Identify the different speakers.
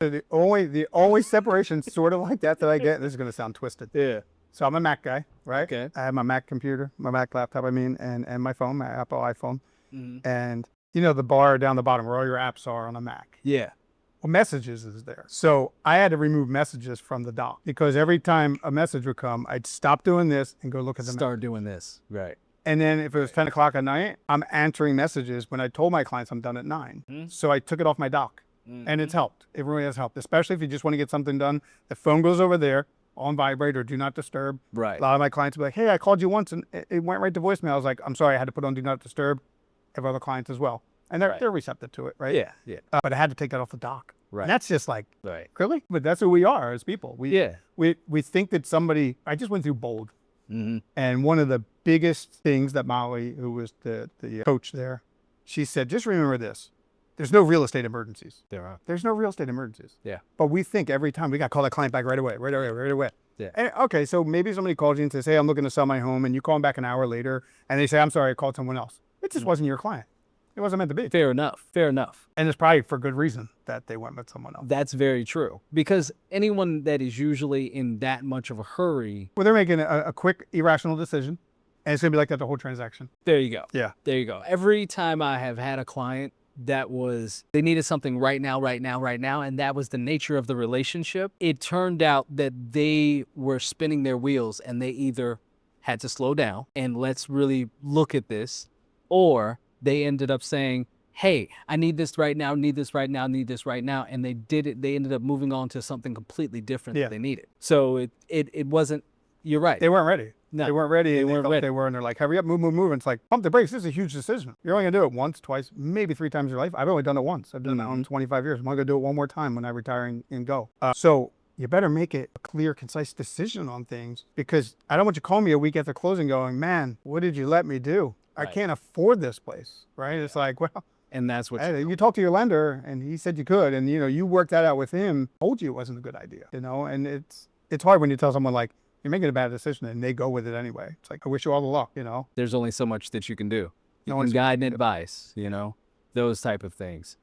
Speaker 1: The only separation sort of like that I get, this is going to sound twisted.
Speaker 2: Yeah.
Speaker 1: So I'm a Mac guy, right?
Speaker 2: Okay.
Speaker 1: I have my Mac computer, my Mac laptop, and my phone, my Apple iPhone.
Speaker 2: Mhm.
Speaker 1: And, the bar down the bottom where all your apps are on a Mac.
Speaker 2: Yeah.
Speaker 1: Well, messages is there. So I had to remove messages from the dock because every time a message would come, I'd stop doing this and go look at the
Speaker 2: Start doing this. Right.
Speaker 1: And then if it was 10 o'clock at night, I'm answering messages when I told my clients I'm done at 9. So I took it off my dock. And it's helped. It really has helped, especially if you just want to get something done. The phone goes over there on vibrate or do not disturb.
Speaker 2: Right.
Speaker 1: A lot of my clients will be like, hey, I called you once and it went right to voicemail. I was like, I'm sorry, I had to put on do not disturb. I have other clients as well. And they're receptive to it, right?
Speaker 2: Yeah. Yeah.
Speaker 1: But I had to take that off the dock.
Speaker 2: Right.
Speaker 1: And that's just like,
Speaker 2: Right.
Speaker 1: really? But that's who we are as people.
Speaker 2: Yeah.
Speaker 1: We think that somebody, I just went through Bold.
Speaker 2: Mm-hmm.
Speaker 1: And one of the biggest things that Molly, who was the coach there, she said, just remember this. There's no real estate emergencies. There's no real estate emergencies.
Speaker 2: Yeah.
Speaker 1: But we think every time we got to call that client back right away.
Speaker 2: Yeah.
Speaker 1: And, okay, so maybe somebody calls you and says, hey, I'm looking to sell my home, and you call them back an hour later, and they say, I'm sorry, I called someone else. It just wasn't your client. It wasn't meant to be.
Speaker 2: Fair enough. Fair enough.
Speaker 1: And it's probably for good reason that they went with someone else.
Speaker 2: That's very true. Because anyone that is usually in that much of a hurry.
Speaker 1: Well, they're making a quick, irrational decision, and it's going to be like that the whole transaction.
Speaker 2: There you go.
Speaker 1: Yeah.
Speaker 2: There you go. Every time I have had a client they needed something right now, and that was the nature of the relationship, it turned out that they were spinning their wheels and they either had to slow down and let's really look at this, or they ended up saying, hey, I need this right now, need this right now, need this right now. And they did it. They ended up moving on to something completely different that they needed. So it wasn't, you're right.
Speaker 1: They weren't ready.
Speaker 2: No,
Speaker 1: they weren't ready.
Speaker 2: They weren't ready.
Speaker 1: They were, and they're like, hurry up, move. And it's like, pump the brakes. This is a huge decision. You're only going to do it once, twice, maybe 3 times in your life. I've only done it once. I've done it in 25 years. I'm only going to do it one more time when I retire and go. So you better make it a clear, concise decision on things, because I don't want you to call me a week after closing going, man, what did you let me do?
Speaker 2: Right.
Speaker 1: I can't afford this place, right? It's like, well,
Speaker 2: and that's what
Speaker 1: you talked to your lender and he said you could, and you worked that out with him, told you it wasn't a good idea, and it's hard when you tell someone like, you're making a bad decision and they go with it anyway. It's like, I wish you all the luck,
Speaker 2: There's only so much that you can do.
Speaker 1: No
Speaker 2: You
Speaker 1: one's
Speaker 2: can guide and advice, those type of things.